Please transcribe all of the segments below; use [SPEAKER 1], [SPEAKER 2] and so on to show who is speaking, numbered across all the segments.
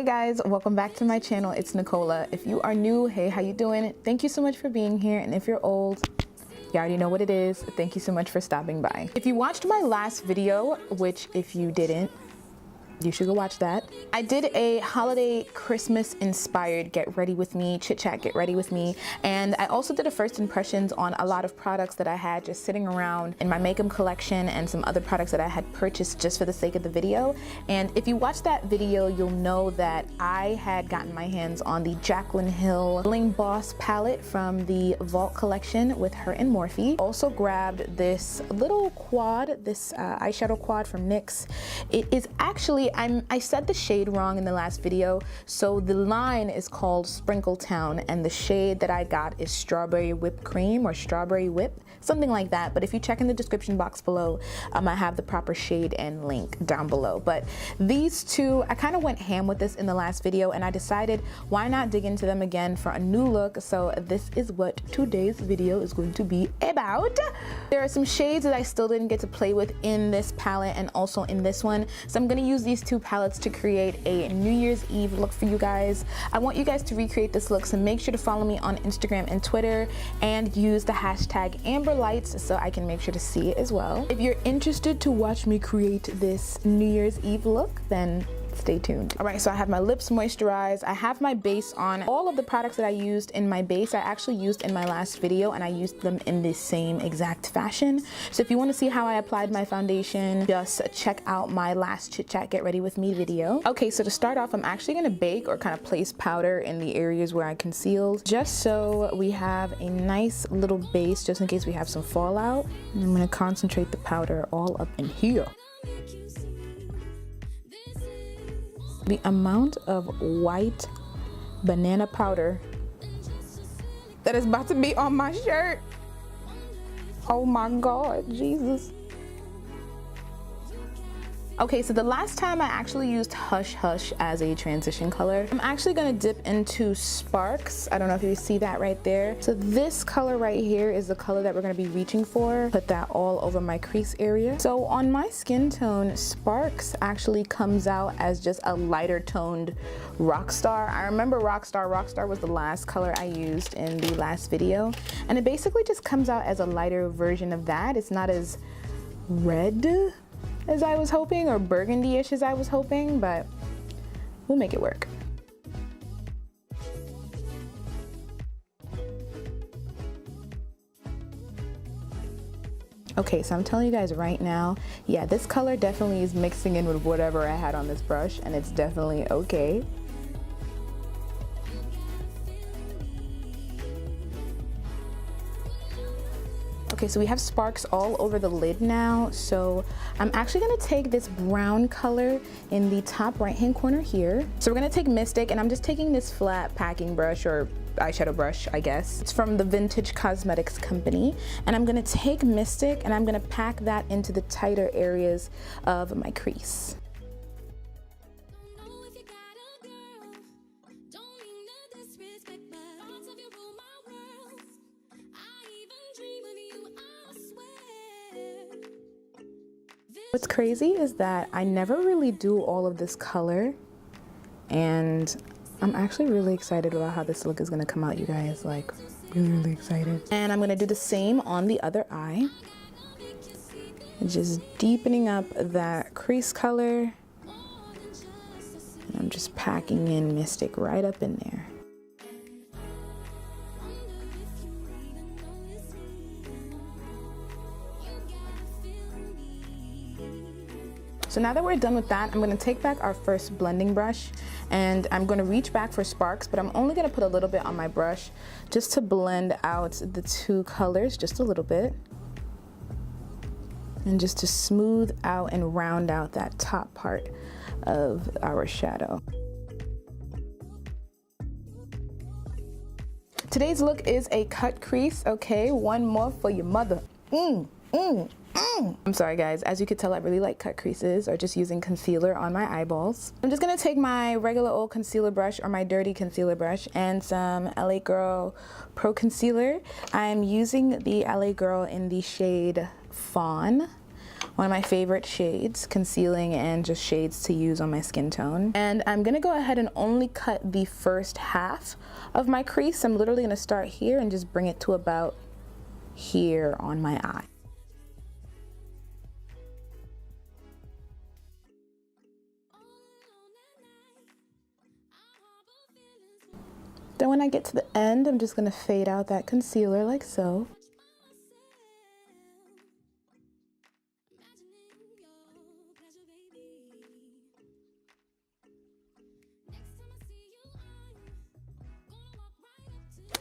[SPEAKER 1] guys, welcome back to my channel. It's Nicolah. If you are new, hey, how you doing? Thank you so much for being here. And if you're old, you already know what it is. Thank you so much for stopping by. If you watched my last video, which if you didn't, you should go watch that. I did a holiday Christmas inspired get ready with me, chit chat get ready with me. And I also did a first impressions on a lot of products that I had just sitting around in my makeup collection and some other products that I had purchased just for the sake of the video. And if you watch that video, you'll know that I had gotten my hands on the Jaclyn Hill Bling Boss palette from the Vault collection with her and Morphe. Also grabbed this little quad, this eyeshadow quad from NYX. It is actually, I said the shade wrong in the last video. So the line is called Sprinkle Town and the shade that I got is Strawberry Whipped Cream or Strawberry Whip, something like that. But if you check in the description box below, I have the proper shade and link down below. But these two, I kind of went ham with this in the last video and I decided why not dig into them again for a new look. So this is what today's video is going to be about. There are some shades that I still didn't get to play with in this palette and also in this one. So I'm going to use these two palettes to create a New Year's Eve look for you guys. I want you guys to recreate this look, so make sure to follow me on Instagram and Twitter and use the hashtag AmberLights so I can make sure to see it as well. If you're interested to watch me create this New Year's Eve look, then stay tuned. All right, so I have my lips moisturized. I have my base on. All of the products that I used in my base, I actually used in my last video and I used them in the same exact fashion. So if you want to see how I applied my foundation, just check out my last chit chat get ready with me video. Okay, so to start off, I'm actually going to bake or kind of place powder in the areas where I concealed, just so we have a nice little base just in case we have some fallout. And I'm going to concentrate the powder all up in here. The amount of white banana powder that is about to be on my shirt. Oh my God, Jesus. Okay, so the last time I actually used Hush Hush as a transition color, I'm actually gonna dip into Sparks. I don't know if you see that right there. So this color right here is the color that we're gonna be reaching for. Put that all over my crease area. So on my skin tone, Sparks actually comes out as just a lighter toned Rockstar. I remember Rockstar. Rockstar was the last color I used in the last video. And it basically just comes out as a lighter version of that. It's not as red as I was hoping, or burgundy-ish as I was hoping, but we'll make it work. Okay, so I'm telling you guys right now, yeah, this color definitely is mixing in with whatever I had on this brush, and it's definitely okay. Okay, so we have sparks all over the lid now. So I'm actually gonna take this brown color in the top right-hand corner here. So we're gonna take Mystic, and I'm just taking this flat packing brush or eyeshadow brush, I guess. It's from the Vintage Cosmetics company. And I'm gonna take Mystic and I'm gonna pack that into the tighter areas of my crease. What's crazy is that I never really do all of this color, and I'm actually really excited about how this look is gonna come out, you guys, like really excited. And I'm gonna do the same on the other eye. Just deepening up that crease color. And I'm just packing in Mystic right up in there. So now that we're done with that, I'm going to take back our first blending brush and I'm going to reach back for Sparks, but I'm only going to put a little bit on my brush just to blend out the two colors just a little bit. And just to smooth out and round out that top part of our shadow. Today's look is a cut crease, okay? One more for your mother. I'm sorry guys, as you could tell I really like cut creases or just using concealer on my eyeballs. I'm just gonna take my regular old concealer brush or my dirty concealer brush and some LA Girl Pro Concealer. I'm using the LA Girl in the shade Fawn. one of my favorite shades, concealing and just shades to use on my skin tone. And I'm gonna go ahead and only cut the first half of my crease. I'm literally gonna start here and just bring it to about here on my eye. Then when I get to the end, I'm just gonna fade out that concealer like so.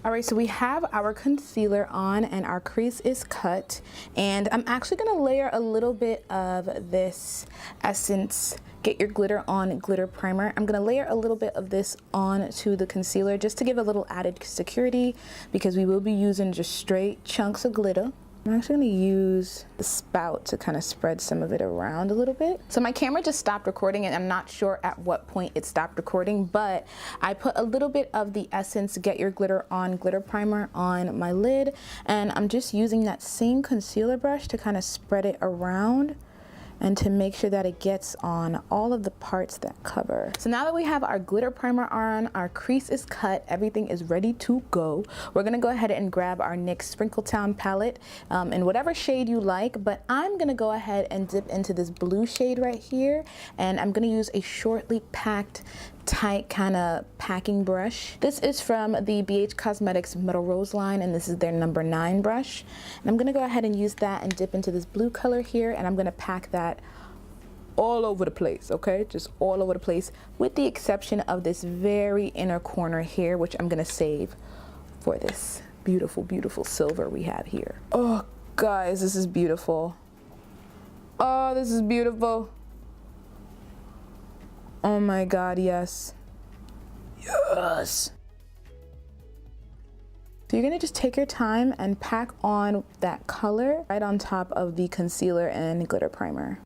[SPEAKER 1] All right, so we have our concealer on and our crease is cut, and I'm actually gonna layer a little bit of this Essence Get Your Glitter On Glitter Primer. I'm gonna layer a little bit of this on to the concealer just to give a little added security, because we will be using just straight chunks of glitter. I'm actually gonna use the spout to kind of spread some of it around a little bit. So my camera just stopped recording and I'm not sure at what point it stopped recording, but I put a little bit of the Essence Get Your Glitter On Glitter Primer on my lid, and I'm just using that same concealer brush to kind of spread it around and to make sure that it gets on all of the parts that cover. So now that we have our glitter primer on, our crease is cut, everything is ready to go, we're gonna go ahead and grab our NYX Sprinkle Town palette in whatever shade you like, but I'm gonna go ahead and dip into this blue shade right here, and I'm gonna use a shortly packed tight kind of packing brush. This is from the BH Cosmetics Metal Rose line, and this is their number 9 brush. And I'm gonna go ahead and use that and dip into this blue color here, and I'm gonna pack that all over the place, okay? Just all over the place, with the exception of this very inner corner here, which I'm gonna save for this beautiful, beautiful silver we have here. Oh, guys, this is beautiful. Oh, this is beautiful. Oh my God, yes. Yes. So you're gonna just take your time and pack on that color right on top of the concealer and glitter primer.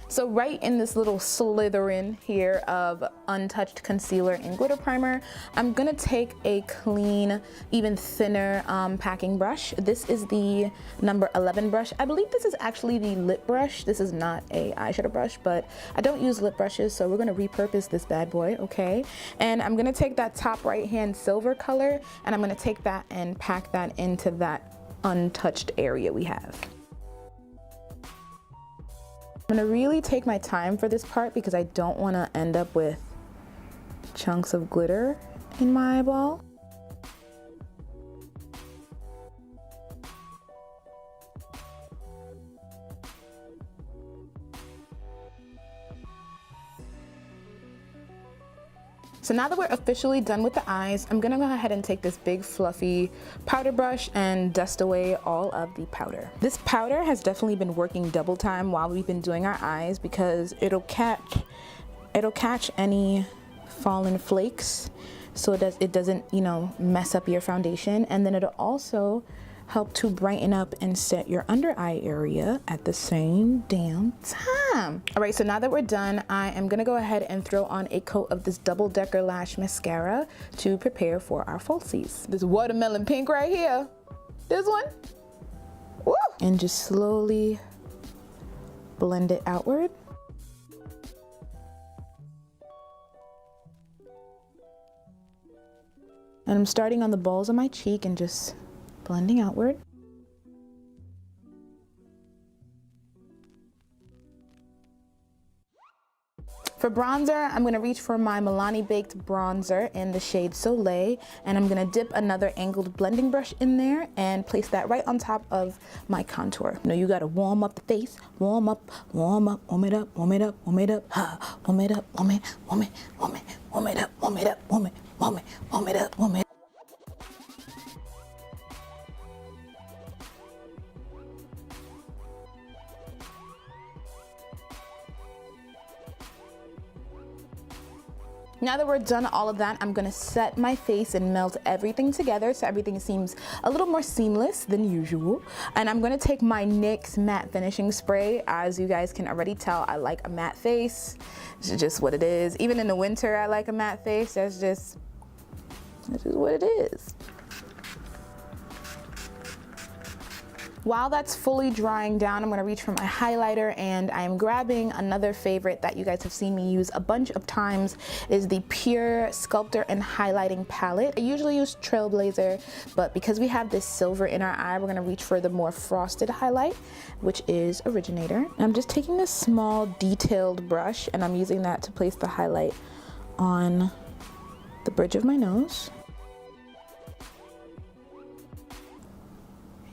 [SPEAKER 1] So right in this little slitherin here of untouched concealer and glitter primer, I'm gonna take a clean, even thinner packing brush. This is the number 11 brush. I believe this is actually the lip brush. This is not a eyeshadow brush, but I don't use lip brushes, so we're gonna repurpose this bad boy, okay? And I'm gonna take that top right-hand silver color, and I'm gonna take that and pack that into that untouched area we have. I'm gonna really take my time for this part because I don't wanna end up with chunks of glitter in my eyeball. So now that we're officially done with the eyes, I'm gonna go ahead and take this big fluffy powder brush and dust away all of the powder. This powder has definitely been working double time while we've been doing our eyes because it'll catch any fallen flakes so it doesn't, you know, mess up your foundation, and then it'll also help to brighten up and set your under eye area at the same damn time. All right, so now that we're done, I am gonna go ahead and throw on a coat of this double-decker lash mascara to prepare for our falsies. This watermelon pink right here, this one, woo! And just slowly blend it outward. And I'm starting on the balls of my cheek and just blending outward. For bronzer, I'm gonna reach for my Milani Baked bronzer in the shade Soleil, and I'm gonna dip another angled blending brush in there and place that right on top of my contour. You know, you gotta warm up the face, warm up, warm up, warm it up, warm it up, warm it up, warm it up, warm it, warm it, warm it, warm it up, warm it up, warm it, warm it, warm it up, warm it. Now that we're done all of that, I'm gonna set my face and melt everything together so everything seems a little more seamless than usual. And I'm gonna take my NYX matte finishing spray. As you guys can already tell, I like a matte face. It's just what it is. Even in the winter, I like a matte face. That's just what it is. While that's fully drying down, I'm gonna reach for my highlighter, and I'm grabbing another favorite that you guys have seen me use a bunch of times, is the Pure Sculptor and Highlighting Palette. I usually use Trailblazer, but because we have this silver in our eye, we're gonna reach for the more frosted highlight, which is Originator. And I'm just taking a small detailed brush, and I'm using that to place the highlight on the bridge of my nose.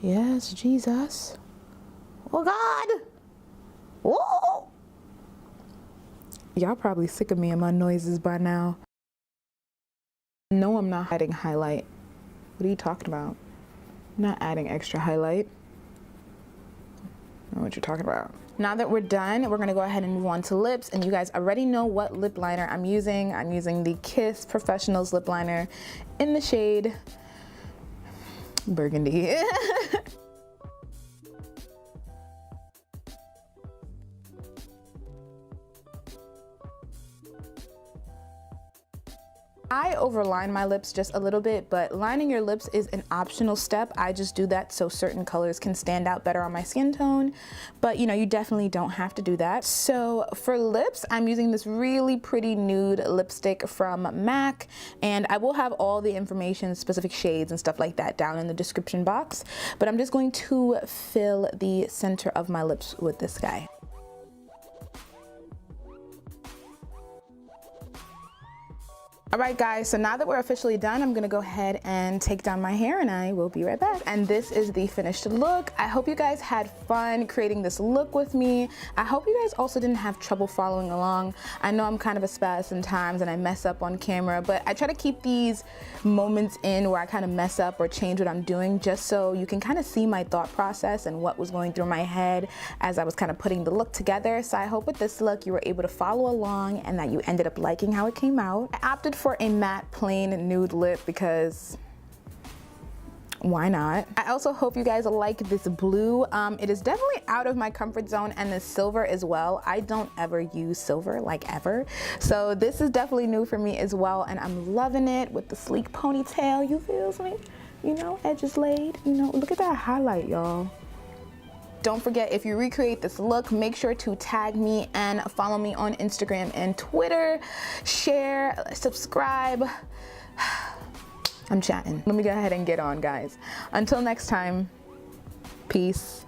[SPEAKER 1] Yes, Jesus. Oh God. Whoa. Y'all probably sick of me and my noises by now. No, I'm not adding highlight. What are you talking about? I'm not adding extra highlight. I know what you're talking about. Now that we're done, we're gonna go ahead and move on to lips, and you guys already know what lip liner I'm using. I'm using the Kiss Professionals lip liner in the shade Burgundy. I overline my lips just a little bit, but lining your lips is an optional step. I just do that so certain colors can stand out better on my skin tone, but you know, you definitely don't have to do that. So for lips, I'm using this really pretty nude lipstick from MAC, and I will have all the information, specific shades and stuff like that down in the description box, but I'm just going to fill the center of my lips with this guy. All right guys, so now that we're officially done, I'm gonna go ahead and take down my hair, and I will be right back. And this is the finished look. I hope you guys had fun creating this look with me. I hope you guys also didn't have trouble following along. I know I'm kind of a spaz sometimes and I mess up on camera, but I try to keep these moments in where I kind of mess up or change what I'm doing, just so you can kind of see my thought process and what was going through my head as I was kind of putting the look together. So I hope with this look you were able to follow along and that you ended up liking how it came out. I opted for a matte plain nude lip because why not? I also hope you guys like this blue. It is definitely out of my comfort zone, and the silver as well. I don't ever use silver, like ever. So this is definitely new for me as well, and I'm loving it with the sleek ponytail, you feels me? You know, edges laid, you know, look at that highlight, y'all. Don't forget, if you recreate this look, make sure to tag me and follow me on Instagram and Twitter. Share, subscribe. I'm chatting. Let me go ahead and get on, guys. Until next time, peace.